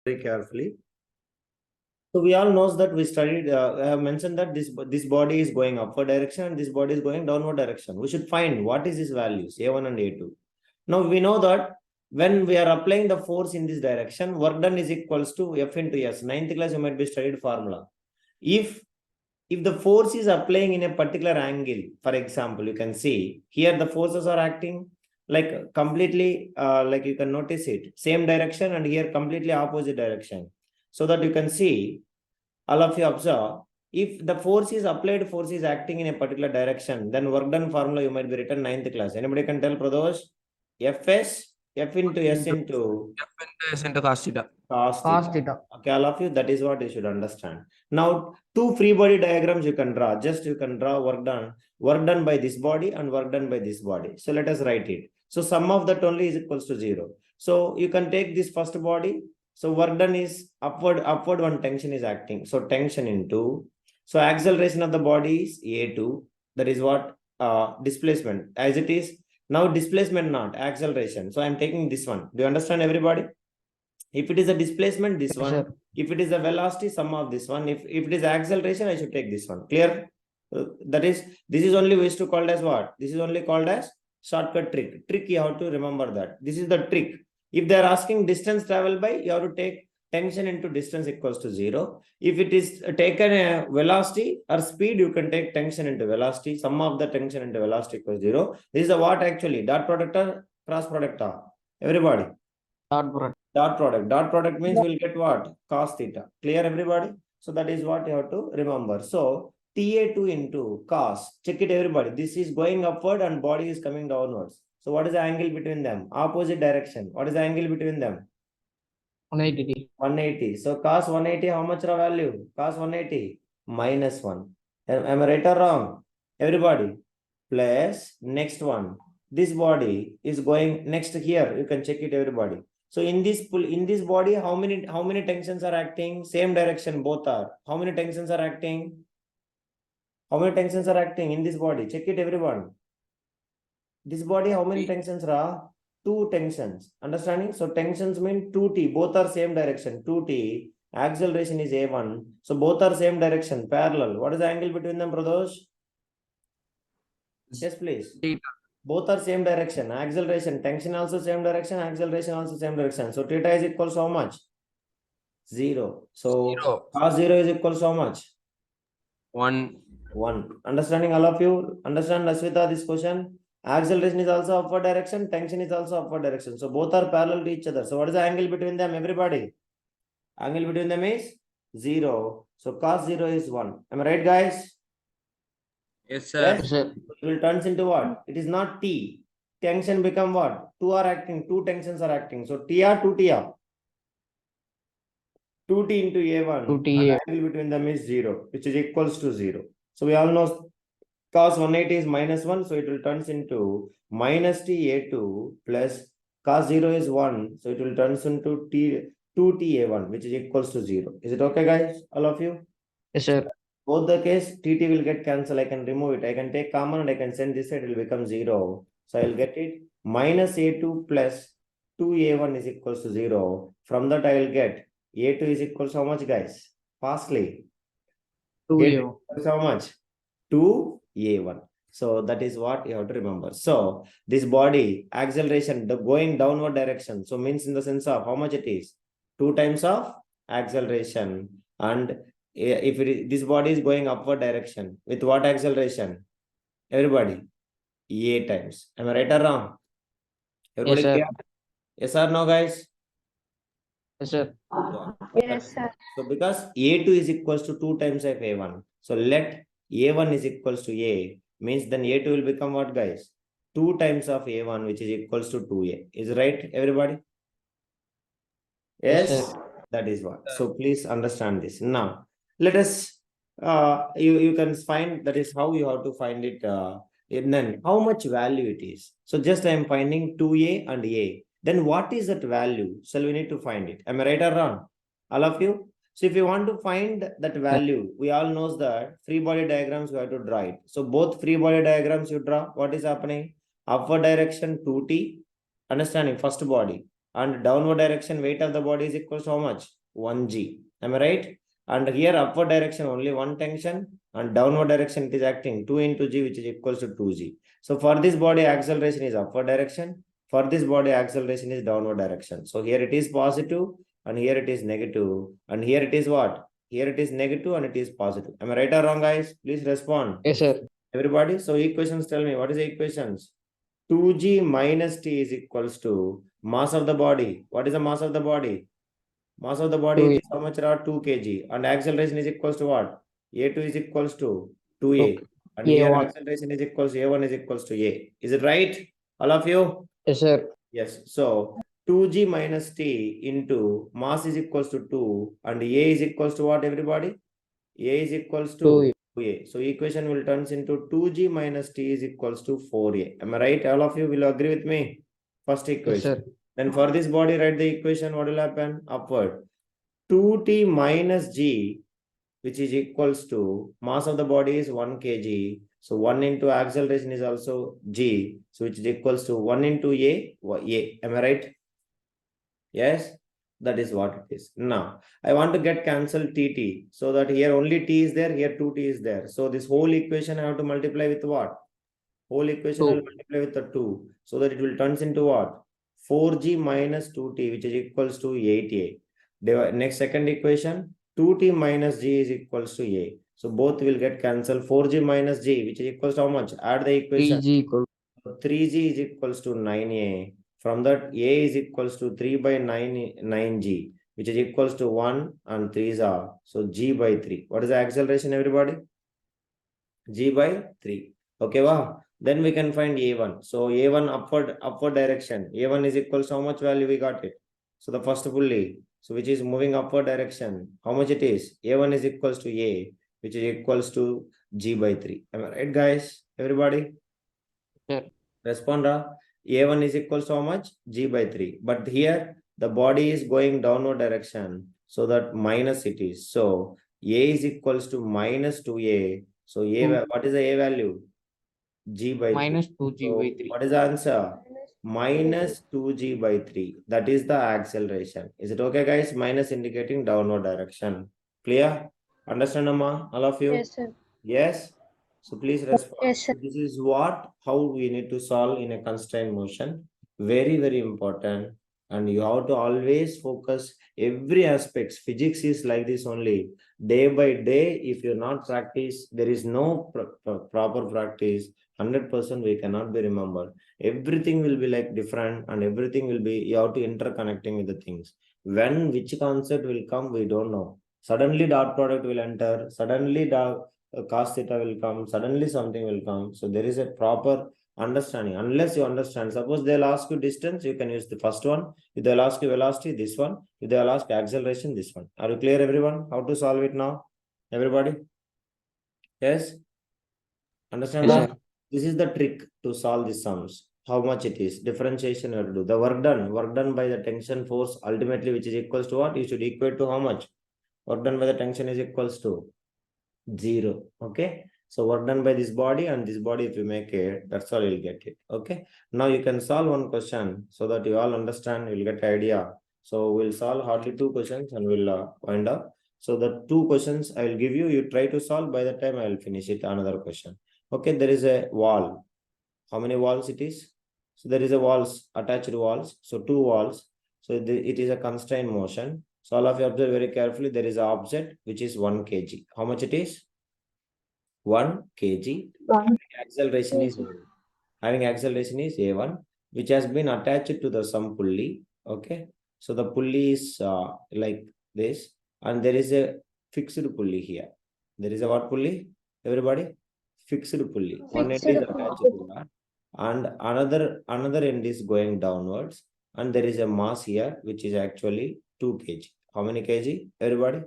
very carefully. So we all knows that we studied, I have mentioned that this body is going upward direction and this body is going downward direction. We should find what is these values, A1 and A2. Now we know that when we are applying the force in this direction, work done is equals to F into S. 9th class, you might be studied formula. If the force is applying in a particular angle, for example, you can see here the forces are acting like completely, like you can notice it, same direction, and here completely opposite direction. So that you can see, all of you observe, if the force is applied, force is acting in a particular direction, then work done formula you might be written 9th class. Anybody can tell, Pradosh? Fs, F into S into F into S into cos theta. cos Cos theta. theta. Okay, all of you, that is what you should understand. Now, two free body diagrams you can draw. Just you can draw work done by this body and work done by this body. So let us write it. So sum of that only is equals to 0. So you can take this first body. So work done is upward when tension is acting. So tension into, so acceleration of the body is A2. That is what displacement as it is. Now displacement not acceleration. So I'm taking this one. Do you understand, everybody? If it is a displacement, this one. Sir. If it is a velocity, sum of this one. If it is acceleration, I should take this one. Clear? That is, this is only used to called as what? This is only called as shortcut trick. Trick, you have to remember that. This is the trick. If they are asking distance traveled by, you have to take tension into distance equals to 0. If it is taken a velocity or speed, you can take tension into velocity. Sum of the tension into velocity equals 0. This is a what actually? Dot product or cross product? Everybody? Dot product. Dot product. Dot product means we'll get what? Cos theta. Clear, everybody? So that is what you have to remember. So TA2 into cos. Check it, everybody. This is going upward and body is coming downwards. So what is the angle between them? Opposite direction. What is the angle between them? 180. 180. So cos 180, how much the value? Cos 180 minus 1. Am I right or wrong? Everybody. Plus next one. This body is going next here. You can check it, everybody. So in this body, how many tensions are acting? Same direction, both are. How many tensions are acting? How many tensions are acting in this body? Check it, everyone. This body, how many tensions are? 2 tensions. Understanding? So tensions mean 2T. Both are same direction. 2T. Acceleration is A1. So both are same direction, parallel. What is the angle between them, Pradosh? Yes, please. Theta. Both are same direction. Acceleration, tension also same direction, acceleration also same direction. So theta is equal to how much? 0. So 0. cos 0 is equal to how much? 1. 1. Understanding, all of you? Understand, Aswita, this question? Acceleration is also upward direction, tension is also upward direction. So both are parallel to each other. So what is the angle between them, everybody? Angle between them is 0. So cos 0 is 1. Am I right, guys? Yes, sir. Yes. Yes, sir. It will turns into what? It is not T. Tension become what? 2 are acting, 2 tensions are acting. So TR, 2TR. 2T into A1. 2T. Angle between them is 0, which is equals to 0. So we all know cos 180 is minus 1. So it will turns into minus TA2 plus cos 0 is 1. So it will turns into 2TA1, which is equals to 0. Is it okay, guys? All of you? Yes, sir. Both the case, TT will get cancelled. I can remove it. I can take common and I can send this side. It will become 0. So I will get it minus A2 plus 2A1 is equals to 0. From that I will get A2 is equals to how much, guys? Fastly. 2A. How much? 2A1. So that is what you have to remember. So this body acceleration, the going downward direction. So means in the sense of how much it is? 2 times of acceleration. And if this body is going upward direction, with what acceleration? Everybody, A times. Am I right or wrong? Everybody, Yes, sir. yes or no, guys? Yes, sir. Yes, sir. So because A2 is equals to 2 times of A1. So let A1 is equals to A, means then A2 will become what, guys? 2 times of A1, which is equals to 2A. Is right, everybody? Yes, Yes, that is what. So please understand this. Now, let us, you can find, that is how you have to find it, and then how much value it is. So just I am finding 2A and A. Then what is that value? So we need to find it. Am I right or wrong? All of you? So if you want to find that value, we all knows that free body diagrams, we have to draw it. So both free body diagrams you draw, what is happening? Upward direction 2T, understanding first body. and downward direction weight of the body is equal to how much? 1g. Am I right? And here upward direction only one tension, and downward direction it is acting 2 into g, which is equals to 2g. So for this body acceleration is upward direction. For this body acceleration is downward direction. So here it is positive, and here it is negative, and here it is what? Here it is negative and it is positive. Am I right or wrong, guys? Please respond. Yes, sir. Everybody. So equations, tell me what is the equations? 2g minus t is equals to mass of the body. What is the mass of the body? Mass of the body 2A. is how much? 2 kg. And acceleration is equals to what? A2 is equals to 2a. Okay. And here A1. acceleration is equals to a1 is equals to a. Is it right? All of you? Yes, sir. Yes. So 2g minus t into mass is equals to 2 and a is equals to what, everybody? A is equals to 2A. 2a. So equation will turns into 2g minus t is equals to 4a. Am I right? All of you will agree with me? First Yes, equation. sir. Then for this body, write the equation. What will happen? Upward. 2t minus g, which is equals to mass of the body is 1 kg. So 1 into acceleration is also g. So which is equals to 1 into a. Am I right? Yes, that is what it is. Now, I want to get cancelled tt. So that here only t is there, here 2t is there. So this whole equation I have to multiply with what? Whole equation I will 2. multiply with the 2. So that it will turns into what? 4g minus 2t, which is equals to 8a. Next second equation, 2t minus g is equals to a. So both will get cancelled. 4g minus g, which is equals to how much? Add the equation. 3G equal 3g is equals to 9a. From that, a is equals to 3 by 9g, which is equals to 1 and 3's are. So g by 3. What is the acceleration, everybody? G by 3. Okay, wow. Then we can find A1. So A1 upward direction. A1 is equals to how much value we got it? So the first pulley, so which is moving upward direction, how much it is? A1 is equals to A, which is equals to G by 3. Am I right, guys? Everybody? Sir. Respond. A1 is equals to how much? G by 3. But here the body is going downward direction. So that minus it is. So A is equals to minus 2A. So A, what is the A value? G by 3. minus 2G So by 3. what is the answer? Minus 2G by 3. That is the acceleration. Is it okay, guys? Minus indicating downward direction. Clear? Understand, Amma? All of you? Yes, sir. Yes? So please respond. Yes, sir. So this is how we need to solve in a constraint motion. Very, very important. And you have to always focus every aspects. Physics is like this only. Day by day, if you not practice, there is no proper practice. 100% we cannot be remembered. Everything will be like different, and everything will be, you have to interconnecting with the things. When which concept will come, we don't know. Suddenly dot product will enter. Suddenly cos theta will come. Suddenly something will come. So there is a proper understanding. Unless you understand, suppose they'll ask you distance, you can use the first one. If they'll ask you velocity, this one. If they'll ask acceleration, this one. Are you clear, everyone? How to solve it now? Everybody? Yes? Understand Yes, that? sir. This is the trick to solve these sums. How much it is? Differentiation you have to do. The work done by the tension force ultimately, which is equals to what? You should equate to how much? Work done by the tension is equals to 0. Okay. So work done by this body and this body, if you make it, that's all you'll get it. Okay. Now you can solve one question so that you all understand, you'll get idea. So we'll solve hardly 2 questions and we'll wind up. So the 2 questions I will give you, you try to solve. By the time I will finish it, another question. Okay, there is a wall. How many walls it is? So there is a walls, attached walls. So 2 walls. So it is a constrained motion. So all of you observe very carefully. There is an object which is 1 kg. How much it is? 1 kg. Acceleration is having acceleration is a1, which has been attached to the some pulley. Okay. So the pulley is like this, and there is a fixed pulley here. There is a what pulley? Everybody? Fixed pulley. One end is attached to that, and another end is going downwards, and there is a mass here which is actually 2 kg. How many kg? Everybody?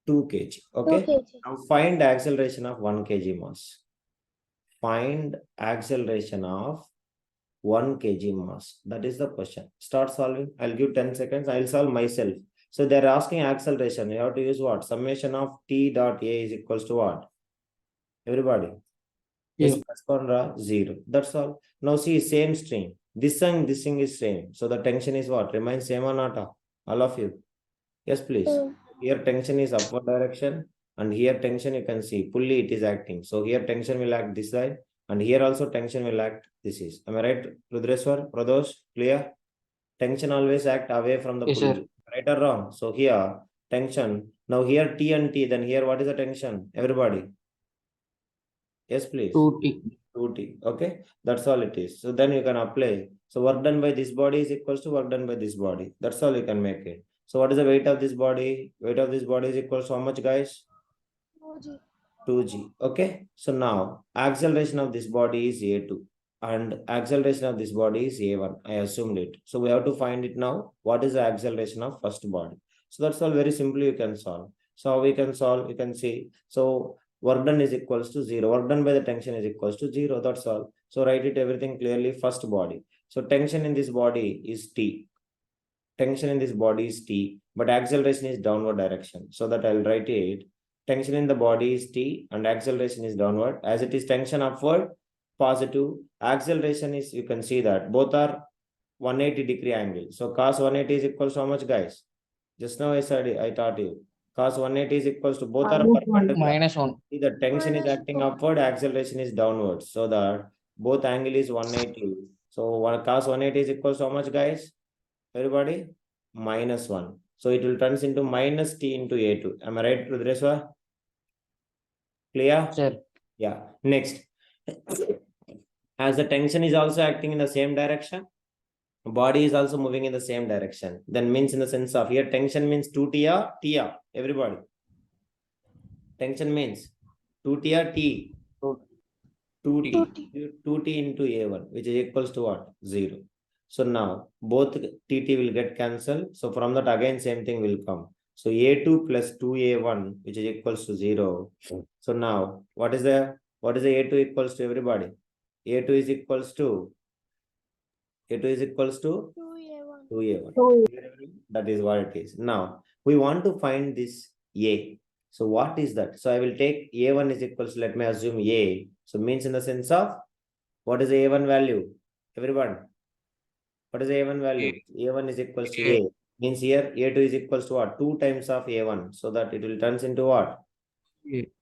2 kg. Okay. 2 kg. Now find acceleration of 1 kg mass. Find acceleration of 1 kg mass. That is the question. Start solving. I'll give 10 seconds. I'll solve myself. So they're asking acceleration. You have to use what? Summation of t dot a is equals to what? Everybody? Yes, 0. That's all. Now see, same string. This thing is same. So the tension is what? Remains same or not? All of you. Yes, please. Here tension is upward direction, and here tension you can see pulley it is acting. So here tension will act this side, and here also tension will act this is. Am I right, Rudreswar? Pradosh, clear? Tension always act away from the Yes, sir. pulley. Right or wrong? So here tension. Now here T and T, then here what is the tension? Everybody. Yes, please. 2T. 2T. Okay, that's all it is. So then you can apply. So work done by this body is equals to work done by this body. That's all you can make it. So what is the weight of this body? Weight of this body is equals to how much, guys? 2G. Okay. So now acceleration of this body is A2 and acceleration of this body is A1. I assumed it. So we have to find it now. What is the acceleration of first body? So that's all very simply you can solve. So how we can solve? You can see. So work done is equals to 0. Work done by the tension is equals to 0. That's all. So write it everything clearly. First body. So tension in this body is T. Tension in this body is T, but acceleration is downward direction. So that I'll write it. Tension in the body is T and acceleration is downward. As it is tension upward, positive. Acceleration is, you can see that both are 180-degree angle. So cos 180 is equals to how much, guys? Just now I said, I taught you. Cos 180 is equals to both are perpendicular. -1. See, the tension is acting upward, acceleration is downward. So that both angle is 180. So cos 180 is equals to how much, guys? Everybody? -1. So it will turns into minus T into A2. Am I right, Rudreswar? Clear? Sir. Yeah. Next. As the tension is also acting in the same direction, body is also moving in the same direction. Then means in the sense of here tension means 2T or T. Everybody. Tension means 2T or T. 2T. 2T into A1, which is equals to what? 0. So now both TT will get cancelled. So from that again same thing will come. So A2 plus 2A1, which is equals to 0. So now what is the A2 equals to, everybody? A2 is equals to 2A1. That is what it is. Now we want to find this A. So what is that? So I will take A1 is equals to, let me assume A. So means in the sense of what is the A1 value? Everyone. What is the A1 value? A1 is equals to A. Means here A2 is equals to what? 2 times of A1. So that it will turns into what?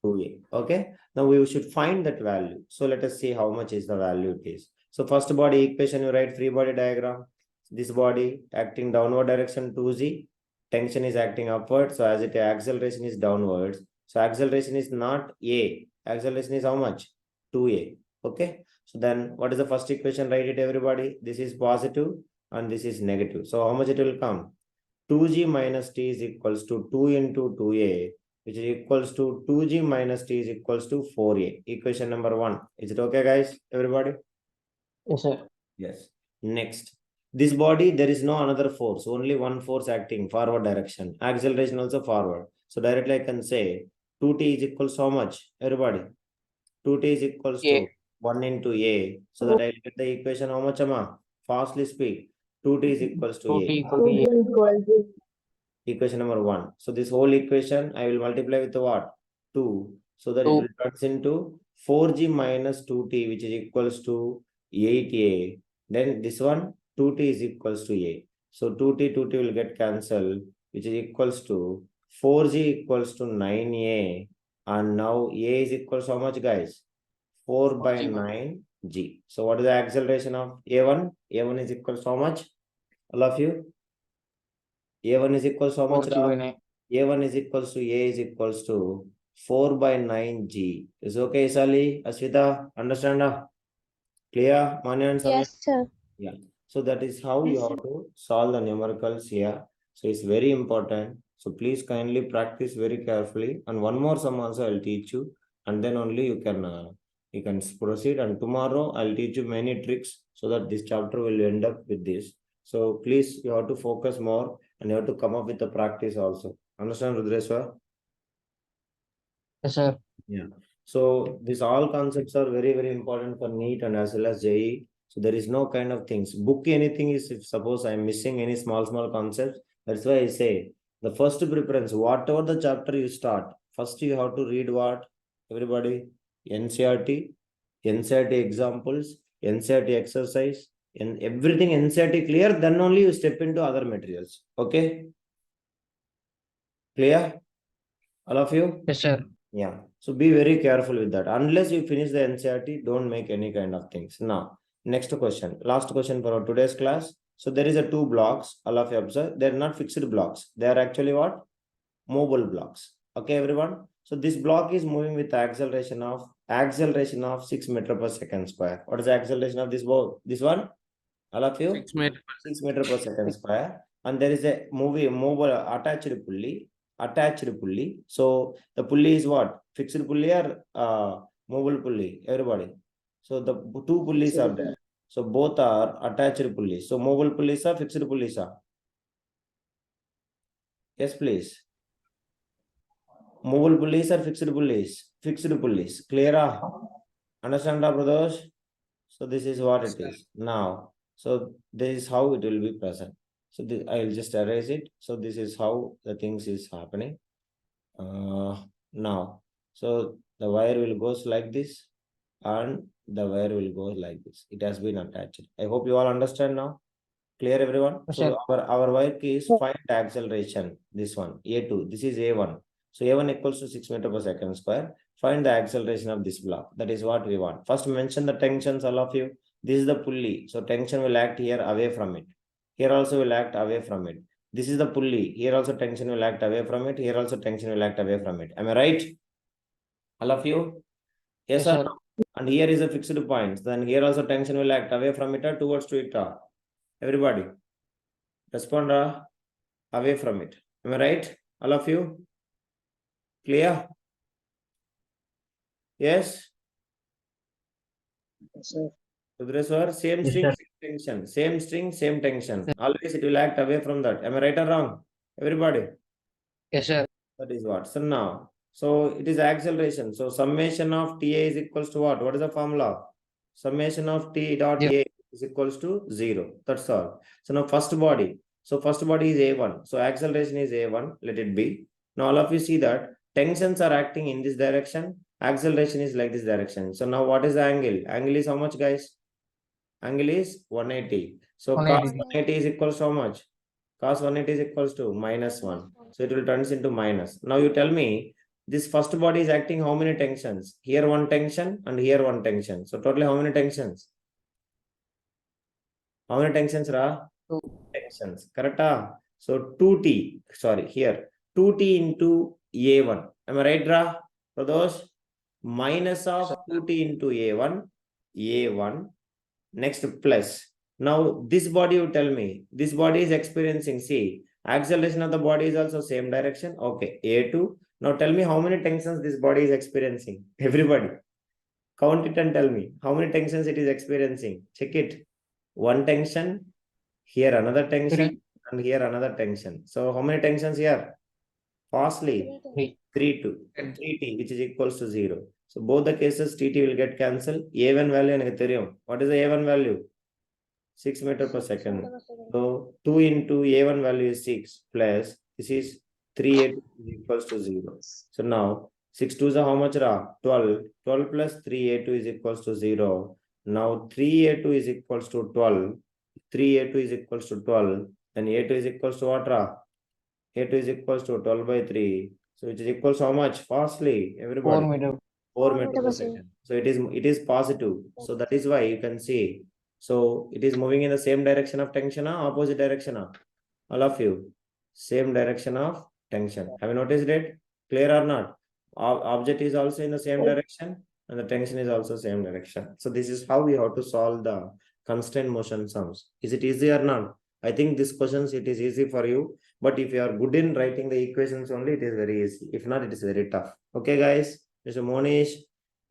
2A. Okay. Now we should find that value. So let us see how much is the value it is. So first body equation, you write free body diagram. This body acting downward direction 2G. Tension is acting upward. So as it acceleration is downwards. So acceleration is not A. Acceleration is how much? 2A. Okay. So then what is the first equation? Write it, everybody. This is positive and this is negative. So how much it will come? 2G minus T is equals to 2 into 2A, which is equals to 2G minus T is equals to 4A. Equation number 1. Is it okay, guys? Everybody? Yes, sir. Yes. Next. This body, there is no another force. Only one force acting forward direction. Acceleration also forward. So directly I can say 2T is equals to how much? Everybody? 2T is equals to 1 into A. So that I will get the equation how much, Amma? Fastly speak. 2T is equals to 2T A. equal to A. Equation number 1. So this whole equation I will multiply with what? 2. So that it 2. will turns into 4G minus 2T, which is equals to 8A. Then this one 2T is equals to A. So 2T will get cancelled, which is equals to 4G equals to 9A. And now A is equals to how much, guys? 4 by 9G. So what is the acceleration of A1? A1 is equals to how much? All of you? A1 is equals to how much? A1 is equals to A is equals to 4 by 9G. Is okay, Isali? Aswita? Understand? Clear? Manya and Samya? Yes, sir. Yeah. So that is how you have to solve the numericals here. So it's very important. So please kindly practice very carefully. And one more sum also I'll teach you. And then only you can proceed. And tomorrow I'll teach you many tricks so that this chapter will end up with this. So please, you have to focus more and you have to come up with the practice also. Understand, Rudreswar? Yes, sir. Yeah. So these all concepts are very, very important for NEET and as well as JEE. So there is no kind of things. Book anything is, if suppose I'm missing any small concepts. That's why I say the first preference, whatever the chapter you start, first you have to read what? Everybody? NCERT examples, NCERT exercise, And everything NCERT clear, then only you step into other materials. Okay? Clear? All of you? Yes, sir. Yeah. So be very careful with that. Unless you finish the NCERT, don't make any kind of things. Now, next question. Last question for our today's class. So there is a 2 blocks. All of you observe. They're not fixed blocks. They are actually what? Mobile blocks. Okay, everyone. So this block is moving with acceleration of 6 meter per second square. What is the acceleration of this ball? This one? All of you? 6 meter. 6 meter per second square. And there is a mobile attached pulley. So the pulley is what? Fixed pulley or mobile pulley? Everybody. So the 2 pulleys are there. So both are attached pulleys. So mobile pulleys are fixed pulleys are. Yes, please. Mobile pulleys or fixed pulleys? Fixed pulleys. Clear? Understand, brothers? So this is what it is. Now, so this is how it will be present. So this, I will just erase it. So this is how the things is happening. Now, so the wire will goes like this and the wire will go like this. It has been attached. I hope you all understand now. Clear, everyone? Yes, So sir. our work is find acceleration. This one, A2. This is A1. So A1 equals to 6 meter per second square. Find the acceleration of this block. That is what we want. First mention the tensions, all of you. This is the pulley. So tension will act here away from it. Here also will act away from it. This is the pulley. Here also tension will act away from it. Here also tension will act away from it. Am I right? All of you? Yes, Yes, or sir. no? And here is a fixed point. Then here also tension will act away from it or towards to it. Everybody. Respond away from it. Am I right? All of you? Clear? Yes? Yes, sir. Sudreswar, same Yes, string, sir. same tension. Same string, same tension. Always it will act away from that. Am I right or wrong? Everybody? Yes, sir. That is what. So now, so it is acceleration. So summation of TA is equals to what? What is the formula? Summation of T dot Zero. A is equals to 0. That's all. So now first body. So first body is A1. So acceleration is A1. Let it be. Now all of you see that tensions are acting in this direction. Acceleration is like this direction. So now what is the angle? Angle is how much, guys? Angle is 180. So cos 180. 180 is equals to how much? Cos 180 is equals to -1. So it will turns into minus. Now you tell me this first body is acting how many tensions? Here one tension and here one tension. So totally how many tensions? How many tensions, Ra? 2. Tensions. Correct? So 2T. Sorry, here 2T into A1. Am I right, Ra? For those minus of 2T into A1. Next plus. Now this body, you tell me, this body is experiencing, see, acceleration of the body is also same direction. Okay, A2. Now tell me how many tensions this body is experiencing. Everybody, count it and tell me how many tensions it is experiencing. Check it. One tension, here another tension, 3. and here another tension. So how many tensions here? Fastly, 3. 3T, which is equals to 0. So both the cases TT will get cancelled. A1 value எனக்கு தெரியும். What is the A1 value? 6 meter per second. So 2 into A1 value is 6 plus this is 3A2 is equals to 0. So now 6 2s are how much? 12. 12 plus 3A2 is equals to 0. Now 3A2 is equals to 12. 3A2 is equals to 12. Then A2 is equals to what? A2 is equals to 12 by 3. So which is equals to how much? Fastly, 4 everybody. meter. 4 meter per second. So it is positive. So that is why you can see. So it is moving in the same direction of tension or opposite direction? All of you. Same direction of tension. Have you noticed it? Clear or not? Object is also in the same direction and the tension is also same direction. So this is how we have to solve the constraint motion sums. Is it easy or not? I think this questions it is easy for you. But if you are good in writing the equations only, it is very easy. If not, it is very tough. Okay, guys? Mr. Monish,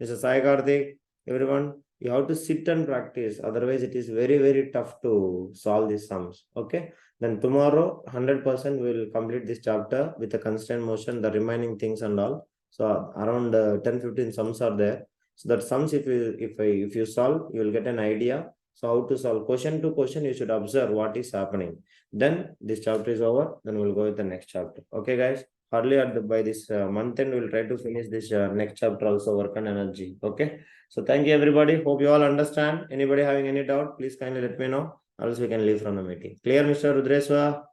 Mr. Sai Karthik, everyone, you have to sit and practice. Otherwise, it is very, very tough to solve these sums. Okay. Then tomorrow, 100% we will complete this chapter with the constraint motion, the remaining things and all. So around 10-15 sums are there. So that sums, if you solve, you will get an idea. So how to solve question to question, you should observe what is happening. Then this chapter is over. Then we'll go with the next chapter. Okay, guys. hardly by this month end, we'll try to finish this next chapter also, work on energy. Okay. So thank you, everybody. Hope you all understand. Anybody having any doubt, please kindly let me know. Or else we can leave from the meeting. Clear, Mr. Rudreswa,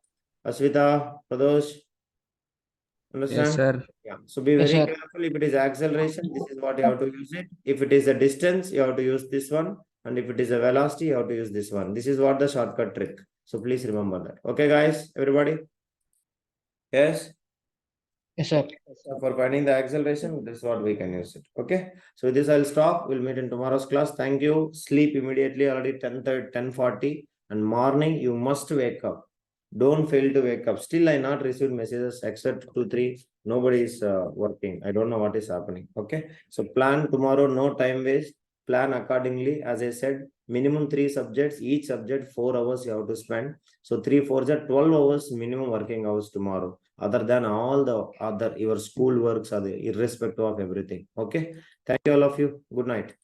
Aswita, Pradosh? Understand? Yes, sir. Yeah. So be Yes, very sir. careful. If it is acceleration, this is what you have to use it. If it is a distance, you have to use this one. And if it is a velocity, you have to use this one. This is what the shortcut trick. So please remember that. Okay, guys, everybody? Yes? Yes, sir. So for finding the acceleration, this is what we can use it. Okay. So with this I'll stop. We'll meet in tomorrow's class. Thank you. Sleep immediately, already 10:30, 10:40. And morning, you must wake up. Don't fail to wake up. Still, I not received messages except 2-3. Nobody is working. I don't know what is happening. Okay. So plan tomorrow, no time waste. Plan accordingly. As I said, minimum 3 subjects, each subject 4 hours you have to spend. So 3 4 are 12 hours minimum working hours tomorrow. Other than all the other your school works are irrespective of everything. Okay. Thank you all of you. Good night.